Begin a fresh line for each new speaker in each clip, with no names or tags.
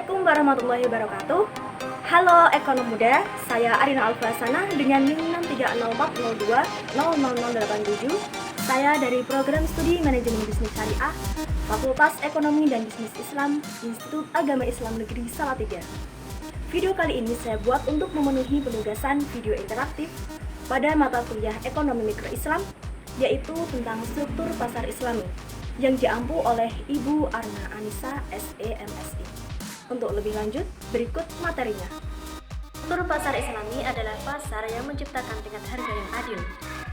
Assalamualaikum warahmatullahi wabarakatuh. Halo ekonom muda, saya Arina Alfasana dengan NIM 63040200087. Saya dari Program Studi Manajemen Bisnis Syariah, Fakultas Ekonomi dan Bisnis Islam, Institut Agama Islam Negeri Salatiga. Video kali ini saya buat untuk memenuhi penugasan video interaktif pada mata kuliah Ekonomi Mikro Islam, yaitu tentang struktur pasar Islami, yang diampu oleh Ibu Arna Anissa, SE MSI. Untuk lebih lanjut, berikut materinya. Struktur pasar Islami adalah pasar yang menciptakan tingkat harga yang adil,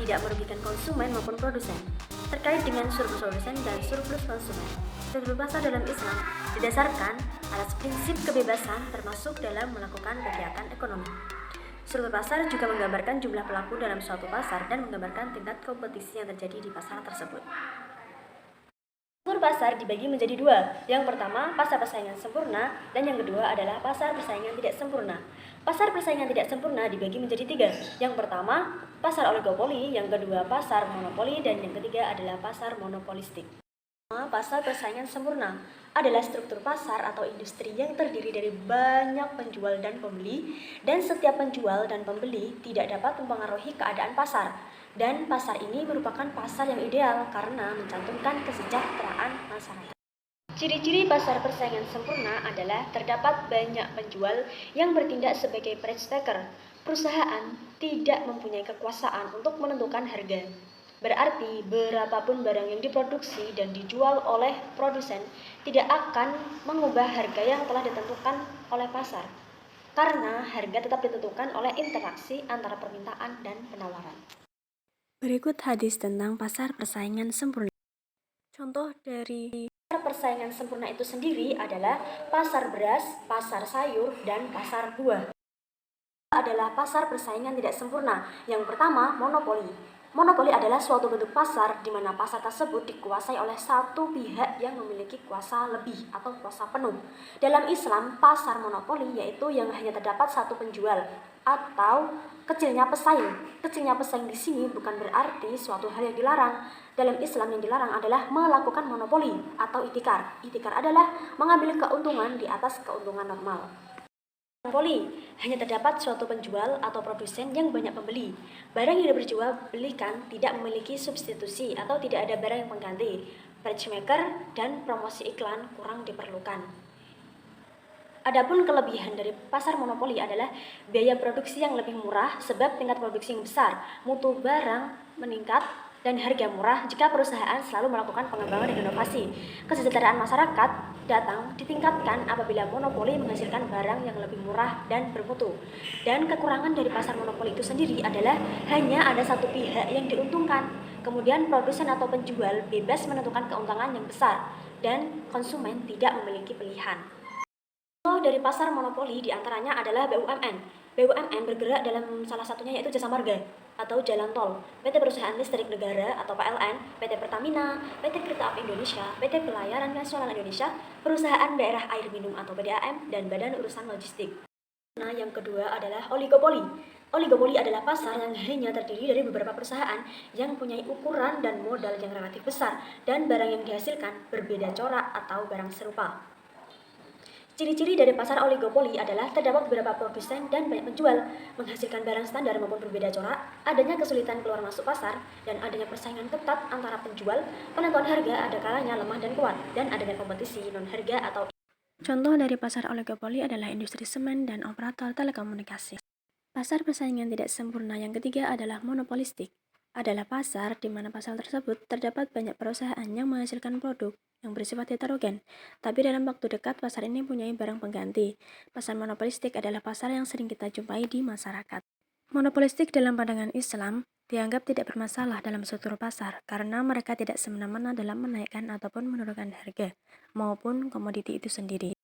tidak merugikan konsumen maupun produsen. Terkait dengan surplus produsen dan surplus konsumen, struktur pasar dalam Islam didasarkan atas prinsip kebebasan termasuk dalam melakukan kegiatan ekonomi. Struktur pasar juga menggambarkan jumlah pelaku dalam suatu pasar dan menggambarkan tingkat kompetisi yang terjadi di pasar tersebut. Struktur pasar dibagi menjadi dua. Yang pertama, pasar persaingan sempurna, dan yang kedua adalah pasar persaingan tidak sempurna. Pasar persaingan tidak sempurna dibagi menjadi tiga. Yang pertama, pasar oligopoli, yang kedua pasar monopoli, dan yang ketiga adalah pasar monopolistik. Pasar persaingan sempurna adalah struktur pasar atau industri yang terdiri dari banyak penjual dan pembeli, dan setiap penjual dan pembeli tidak dapat mempengaruhi keadaan pasar. Dan pasar ini merupakan pasar yang ideal karena mencantumkan kesejahteraan masyarakat. Ciri-ciri pasar persaingan sempurna adalah terdapat banyak penjual yang bertindak sebagai price taker. Perusahaan tidak mempunyai kekuasaan untuk menentukan harga. Berarti berapapun barang yang diproduksi dan dijual oleh produsen tidak akan mengubah harga yang telah ditentukan oleh pasar, karena harga tetap ditentukan oleh interaksi antara permintaan dan penawaran.
Berikut hadis tentang pasar persaingan sempurna.
Contoh dari pasar persaingan sempurna itu sendiri adalah pasar beras, pasar sayur, dan pasar buah. Adalah pasar persaingan tidak sempurna. Yang pertama, monopoli. Monopoli adalah suatu bentuk pasar di mana pasar tersebut dikuasai oleh satu pihak yang memiliki kuasa lebih atau kuasa penuh. Dalam Islam, pasar monopoli yaitu yang hanya terdapat satu penjual atau kecilnya pesaing. Kecilnya pesaing di sini bukan berarti suatu hal yang dilarang. Dalam Islam yang dilarang adalah melakukan monopoli atau itikar. Itikar adalah mengambil keuntungan di atas keuntungan normal. Monopoli hanya terdapat suatu penjual atau produsen yang banyak pembeli. Barang yang diperjualbelikan tidak memiliki substitusi atau tidak ada barang yang pengganti. Price maker dan promosi iklan kurang diperlukan. Adapun kelebihan dari pasar monopoli adalah biaya produksi yang lebih murah sebab tingkat produksi yang besar, mutu barang meningkat, dan harga murah jika perusahaan selalu melakukan pengembangan dan inovasi. Kesejahteraan masyarakat datang ditingkatkan apabila monopoli menghasilkan barang yang lebih murah dan bermutu. Dan kekurangan dari pasar monopoli itu sendiri adalah hanya ada satu pihak yang diuntungkan. Kemudian produsen atau penjual bebas menentukan keuntungan yang besar dan konsumen tidak memiliki pilihan. Contoh dari pasar monopoli diantaranya adalah BUMN. BUMN bergerak dalam salah satunya yaitu jasa marga atau jalan tol, PT Perusahaan Listrik Negara atau PLN, PT Pertamina, PT Kereta Api Indonesia, PT Pelayaran Nasional Indonesia, Perusahaan Daerah Air Minum atau PDAM, dan Badan Urusan Logistik. Nah, yang kedua adalah oligopoli. Oligopoli adalah pasar yang hanya terdiri dari beberapa perusahaan yang mempunyai ukuran dan modal yang relatif besar dan barang yang dihasilkan berbeda corak atau barang serupa. Ciri-ciri dari pasar oligopoli adalah terdapat beberapa produsen dan banyak penjual, menghasilkan barang standar maupun berbeda corak, adanya kesulitan keluar masuk pasar, dan adanya persaingan ketat antara penjual, penentuan harga ada kalanya lemah dan kuat, dan adanya kompetisi non-harga atau.
Contoh dari pasar oligopoli adalah industri semen dan operator telekomunikasi. Pasar persaingan tidak sempurna yang ketiga adalah monopolistik. Adalah pasar di mana pasar tersebut terdapat banyak perusahaan yang menghasilkan produk yang bersifat heterogen, tapi dalam waktu dekat pasar ini mempunyai barang pengganti. Pasar monopolistik adalah pasar yang sering kita jumpai di masyarakat. Monopolistik dalam pandangan Islam dianggap tidak bermasalah dalam struktur pasar karena mereka tidak semena-mena dalam menaikkan ataupun menurunkan harga maupun komoditi itu sendiri.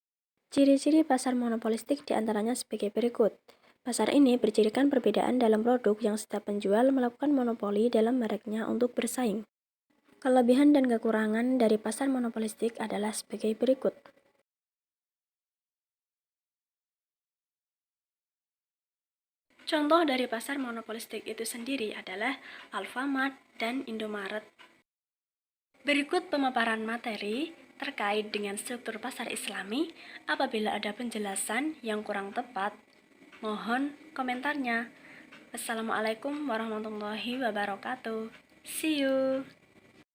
Ciri-ciri pasar monopolistik diantaranya sebagai berikut. Pasar ini bercirikan perbedaan dalam produk yang setiap penjual melakukan monopoli dalam mereknya untuk bersaing. Kelebihan dan kekurangan dari pasar monopolistik adalah sebagai berikut. Contoh dari pasar monopolistik itu sendiri adalah Alfamart dan Indomaret. Berikut pemaparan materi terkait dengan struktur pasar Islami. Apabila ada penjelasan yang kurang tepat, mohon komentarnya. Wassalamualaikum warahmatullahi wabarakatuh. See you.